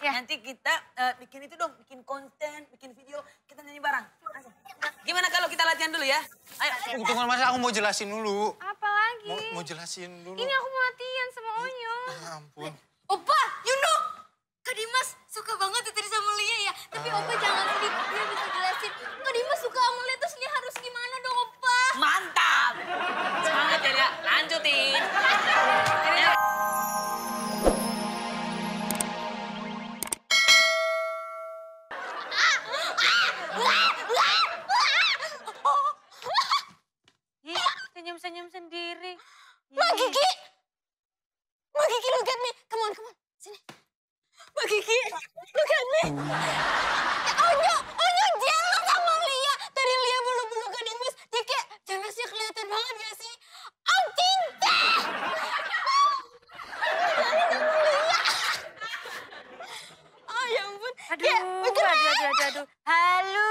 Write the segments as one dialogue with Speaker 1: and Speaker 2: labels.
Speaker 1: Ya.
Speaker 2: Nanti kita bikin itu dong, bikin konten, bikin video, kita nyanyi bareng. Gimana kalau kita latihan dulu ya? Ayo.
Speaker 3: Tunggu Mas, aku mau jelasin dulu.
Speaker 1: Apa lagi?
Speaker 3: Mau jelasin dulu.
Speaker 1: Ini aku mau latihan sama Onyo.
Speaker 3: Ya ampun.
Speaker 4: Opa, you know, Kak Dimas suka banget tadi sama Lia ya. Tapi Opa jangan sedih, Lia bisa jelasin. Kak Dimas suka sama Lia, terus Lia harus gimana dong Opa?
Speaker 2: Mantap! Semangat ya, Lia. Lanjutin. Ayo.
Speaker 1: Senyum-senyum sendiri.
Speaker 4: Mbak Kiki! Mbak Kiki, look at me. Come on. Sini. Mbak Kiki, look at me. Onyo jealous sama Lia. Tadi Lia peluk-peluk Kak Dimas. Dia kayak jealousnya kelihatan banget gak sih? Om cinta! Oh ya ampun.
Speaker 1: Aduh. Halo.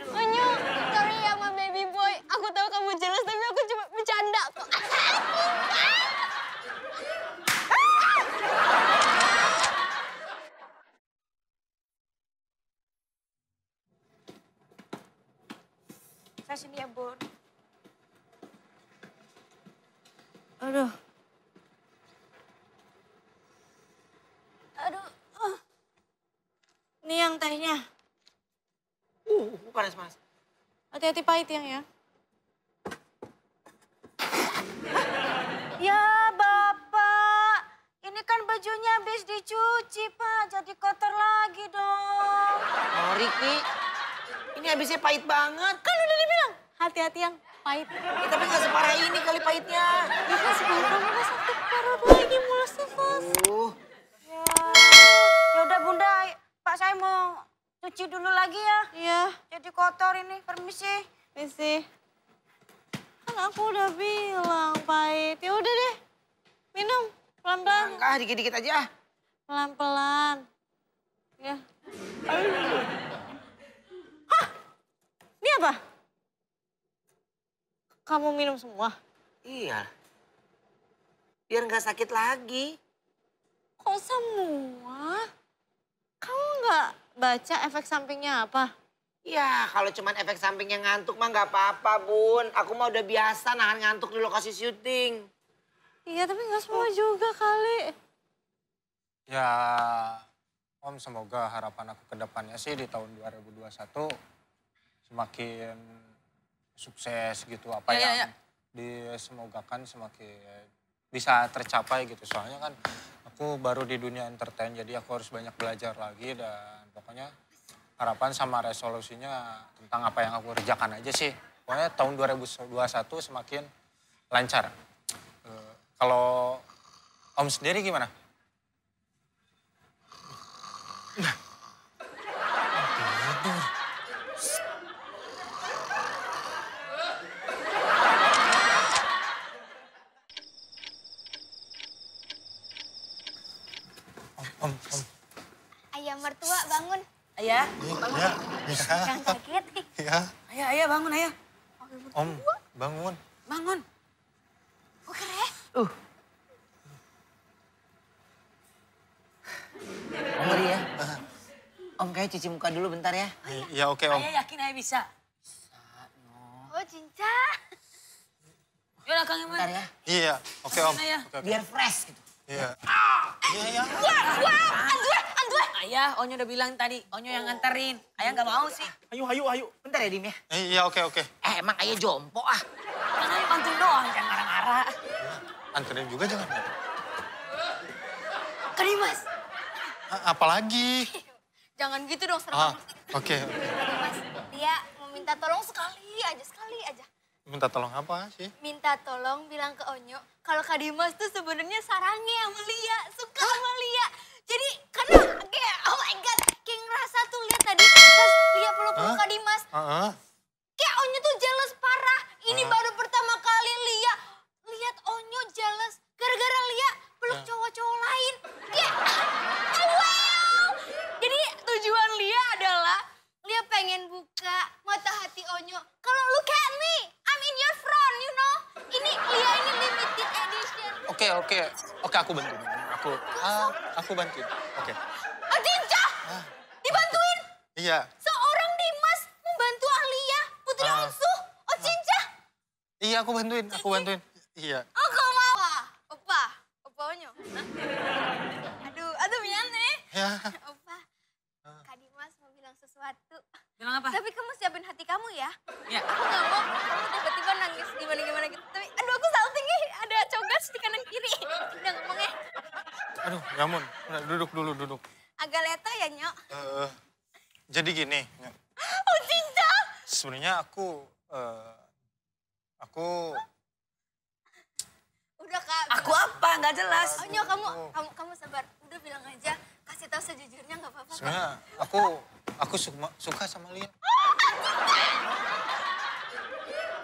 Speaker 4: Onyo, sorry ya sama baby boy. Aku tahu kamu jealous, tapi aku cuma bercanda kok.
Speaker 1: Saya sini ya, Bun. Aduh. Ini yang tehnya.
Speaker 2: Panas.
Speaker 1: Hati-hati pahit yang ya. Ya, Bapak. Ini kan bajunya habis dicuci, Pak. Jadi kotor lagi dong.
Speaker 2: Oh, Riki. Ini habisnya pahit banget.
Speaker 1: Kan udah dibilang, hati-hati yang pahit.
Speaker 2: Tapi nggak separah ini kali pahitnya.
Speaker 1: Ya kan sekarang kamu udah sakit parah lagi mulusnya, Bos. Ya udah Bunda, Pak saya mau cuci dulu lagi ya. Iya. Jadi kotor ini, permisi. Permisi. Kan aku udah bilang pahit. Ya udah deh, minum pelan-pelan.
Speaker 2: Enggak, dikit-dikit aja.
Speaker 1: Pelan-pelan. Ya. Hah? Ini apa? Kamu minum semua?
Speaker 2: Iya. Biar nggak sakit lagi.
Speaker 1: Kok semua? Kamu nggak baca efek sampingnya apa?
Speaker 2: Ya, kalau cuman efek sampingnya ngantuk mah nggak apa-apa, Bun. Aku mah udah biasa nahan ngantuk di lokasi syuting.
Speaker 1: Iya, tapi nggak semua juga kali.
Speaker 3: Ya, Om semoga harapan aku ke depannya sih di tahun 2021 semakin sukses gitu. Apa yang disemogakan semakin bisa tercapai gitu. Soalnya kan aku baru di dunia entertain, jadi aku harus banyak belajar lagi dan pokoknya harapan sama resolusinya tentang apa yang aku kerjakan aja sih. Pokoknya tahun 2021 semakin lancar. Kalau Om sendiri gimana? Om.
Speaker 4: Ayah mertua bangun.
Speaker 2: Ayah,
Speaker 3: Iya.
Speaker 4: Jangan kaget.
Speaker 3: Iya.
Speaker 2: ayah bangun, ayah.
Speaker 3: Om, bangun.
Speaker 2: Bangun.
Speaker 4: Keren.
Speaker 2: Om Mari ya. Om kayak cuci muka dulu bentar ya.
Speaker 3: Iya, oke Om.
Speaker 2: Ayah yakin ayah bisa.
Speaker 4: Oh cinta.
Speaker 2: Yaudah Kang Iman.
Speaker 3: Bentar ya. Iya, oke Om.
Speaker 2: Ayah.
Speaker 3: Oke.
Speaker 2: Biar fresh gitu.
Speaker 3: Iya. Iya.
Speaker 2: Ayah, Onyo udah bilang tadi, Onyo yang nganterin. Ayah nggak mau sih.
Speaker 3: Ayo.
Speaker 2: Bentar ya, Dim ya.
Speaker 3: Iya, oke.
Speaker 2: Emang ayah jompo ah. Kan ayah bantuin doang, jangan marah-marah.
Speaker 3: Anterin juga jangan.
Speaker 4: Kak Dimas.
Speaker 3: Apalagi?
Speaker 4: Jangan gitu dong, serem.
Speaker 3: Oke.
Speaker 4: Kak Dimas, Lia mau minta tolong sekali aja.
Speaker 3: Minta tolong apa sih?
Speaker 4: Minta tolong bilang ke Onyo kalau Kak Dimas tuh sebenarnya sarangnya sama Lia, suka sama Lia. Jadi karena kayak oh my god, kayak ngerasa tuh lihat tadi pas Lia peluk-peluk Kak Dimas. Kayak Onyo tuh jealous parah. Ini baru pertama kali Lia lihat Onyo jealous gara-gara Lia peluk cowok-cowok lain. Kayak oh wow. Jadi tujuan Lia adalah Lia pengen buka mata hati Onyo. Kalau look at me, I'm in your front, you know. Ini Lia ini limited edition.
Speaker 3: Oke, aku bantuin. Aku bantuin. Oke.
Speaker 4: Adin,
Speaker 3: Iya.
Speaker 4: Seorang Dimas membantu Alia, putri Onsuh, Ocinca.
Speaker 3: Iya, aku bantuin. Iya.
Speaker 4: Oh, kau mau? Opa Onyo. Aduh, Miane.
Speaker 3: Ya.
Speaker 4: Opa, Kak Dimas mau bilang sesuatu.
Speaker 2: Bilang apa?
Speaker 4: Tapi kamu siapin hati kamu ya.
Speaker 2: Ya.
Speaker 4: Aku gak mau kamu tiba-tiba nangis gimana gitu. Tapi aduh aku salting nih, ada cogas di kanan kiri. Udah ngomongnya.
Speaker 3: Aduh, ya ampun. Udah, duduk.
Speaker 4: Agak leto ya, Nyok.
Speaker 3: Jadi gini, Nyok.
Speaker 4: Oh, cinta.
Speaker 3: Sebenarnya aku
Speaker 4: Udah, Kak.
Speaker 2: Aku apa? Nggak jelas.
Speaker 4: Oh, Nyok, kamu sabar. Udah bilang aja. Kasih tahu sejujurnya nggak apa-apa.
Speaker 3: sebenarnya aku suka sama Lia.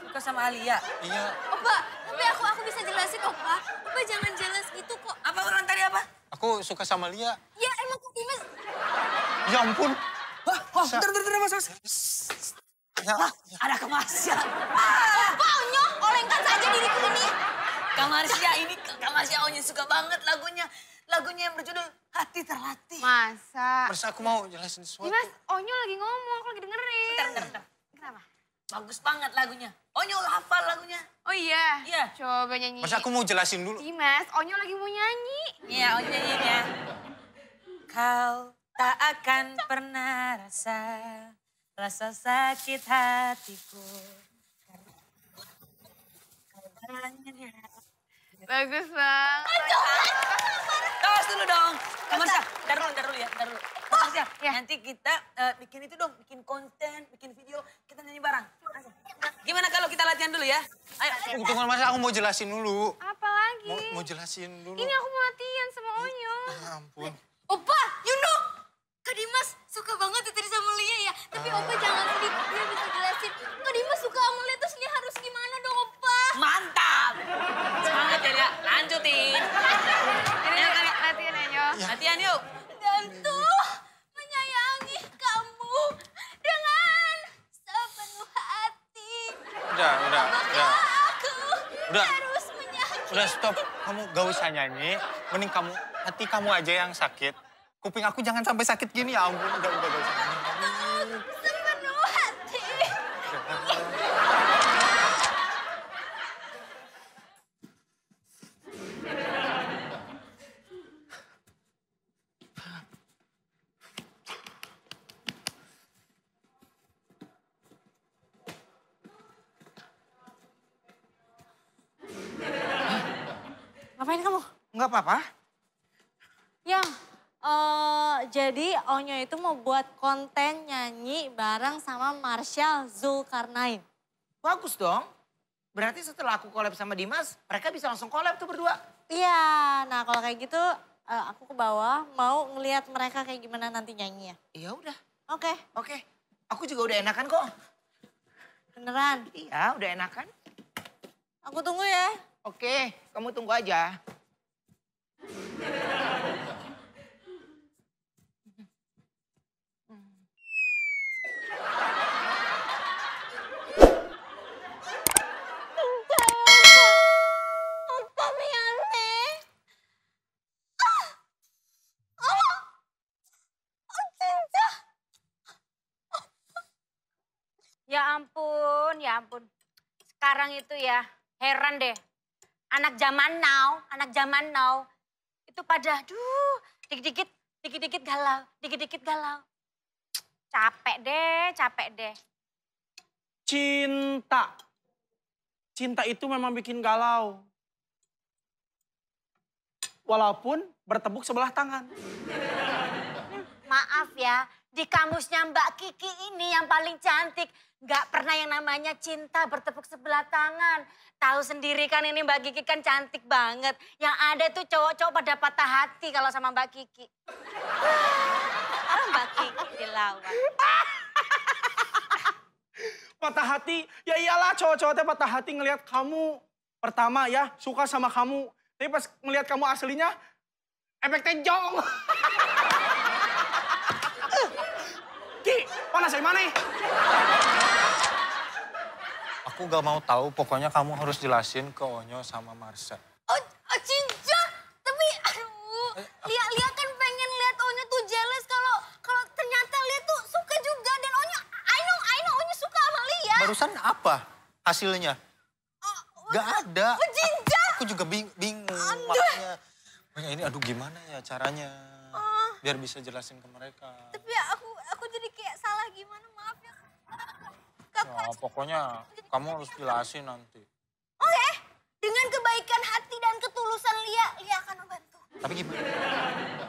Speaker 2: Suka sama Alia.
Speaker 3: Iya.
Speaker 4: Opa, tapi aku bisa jelasin, Opa. Opa jangan jelas gitu kok.
Speaker 2: Apa ulang tadi apa?
Speaker 3: Aku suka sama Lia.
Speaker 4: Ya emang Kak Dimas.
Speaker 3: Ya ampun.
Speaker 2: Wah, bentar, mas.
Speaker 3: Ya,
Speaker 2: Ada kemasya.
Speaker 4: Opa, Onyo, olengkan saja diriku ini.
Speaker 2: Kamasya Onyo suka banget lagunya. Lagunya yang berjudul Hati Terlatih.
Speaker 1: Masa?
Speaker 3: Masa aku mau jelasin sesuatu.
Speaker 1: Dimas, Onyo lagi ngomong, aku lagi dengerin.
Speaker 2: Bentar.
Speaker 1: Kenapa?
Speaker 2: Bagus banget lagunya. Onyo hafal lagunya.
Speaker 1: Oh iya?
Speaker 2: Iya.
Speaker 1: Coba nyanyi.
Speaker 3: Masa aku mau jelasin dulu.
Speaker 1: Dimas, Onyo lagi mau nyanyi.
Speaker 2: Iya, Onyo nyanyinya. Kau tak akan pernah rasa sakit hatiku.
Speaker 1: Bagus banget.
Speaker 2: Tos dulu dong. Kamasya, ntar dulu ya. Kamasya,
Speaker 1: Ya.
Speaker 2: nanti kita bikin itu dong, bikin konten, bikin video, kita nyanyi bareng. Gimana kalau kita latihan dulu ya? Ayo.
Speaker 3: Tunggu, masa aku mau jelasin dulu.
Speaker 1: Apa lagi?
Speaker 3: Mau jelasin dulu.
Speaker 1: Ini aku mau latihan sama Onyo.
Speaker 3: Ya ampun.
Speaker 4: Opa, you know. Kak Dimas suka banget tadi sama Lia ya. Tapi Opa jangan sedih, Lia bisa jelasin. Kak Dimas suka sama Lia, terus Lia harus gimana dong, Opa?
Speaker 2: Mantap. Semangat ya, Lia. Lanjutin.
Speaker 1: Ini latihan Onyo.
Speaker 3: Ya.
Speaker 2: Latihan yuk.
Speaker 4: Dan tuh menyayangi kamu dengan sepenuh hati.
Speaker 3: Udah.
Speaker 4: Aku
Speaker 3: Udah.
Speaker 4: harus menyayangi.
Speaker 3: Udah stop. Kamu gak usah nyanyi. Mending hati kamu aja yang sakit. Kuping aku jangan sampai sakit gini, ya ampun. Udah gak usah nyanyi.
Speaker 4: Sepenuh hati.
Speaker 1: Ngapain kamu?
Speaker 5: Enggak apa-apa.
Speaker 1: Yang, jadi Onyo itu mau buat konten nyanyi bareng sama Marshall Zulkarnain.
Speaker 5: Bagus dong. Berarti setelah aku collab sama Dimas, mereka bisa langsung collab tuh berdua.
Speaker 1: Iya, nah kalau kayak gitu aku ke bawah mau ngelihat mereka kayak gimana nanti nyanyi ya.
Speaker 5: Iya udah.
Speaker 1: Oke,
Speaker 5: Aku juga udah enakan kok.
Speaker 1: beneran.
Speaker 5: Iya, udah enakan.
Speaker 1: Aku tunggu ya.
Speaker 5: Oke, kamu tunggu aja.
Speaker 4: Opa Miane. Cinta.
Speaker 1: Ya ampun. Sekarang itu ya, heran deh. Anak zaman now, itu pada, dikit-dikit galau. Capek deh.
Speaker 6: Cinta itu memang bikin galau. Walaupun bertepuk sebelah tangan.
Speaker 1: Maaf ya, di kamusnya Mbak Kiki ini yang paling cantik. Gak pernah yang namanya cinta bertepuk sebelah tangan. Tahu sendiri kan ini Mbak Kiki kan cantik banget. Yang ada tuh cowok-cowok pada patah hati kalau sama Mbak Kiki. Mbak Kiki dilawan.
Speaker 6: Patah hati, ya iyalah cowok-cowoknya patah hati ngelihat kamu. Pertama ya, suka sama kamu. Tapi pas ngelihat kamu aslinya, efek tenjong. Ki, panas dari mana?
Speaker 3: Aku gak mau tahu, pokoknya kamu harus jelasin ke Onyo sama Marsha.
Speaker 4: Oh, Cinca. Tapi aduh, Lia kan pengen lihat Onyo tuh jealous kalau ternyata Lia tuh suka juga
Speaker 3: Barusan apa hasilnya? Gak ada.
Speaker 4: Berjinjak.
Speaker 3: Aku juga bingung makanya. Makanya ini aduh gimana ya caranya. Biar bisa jelasin ke mereka.
Speaker 4: Tapi ya aku jadi kayak salah gimana, maaf ya.
Speaker 3: Ya pokoknya kamu harus jelasin nanti.
Speaker 4: Oke, dengan kebaikan hati dan ketulusan Lia akan membantu.
Speaker 3: Tapi gimana?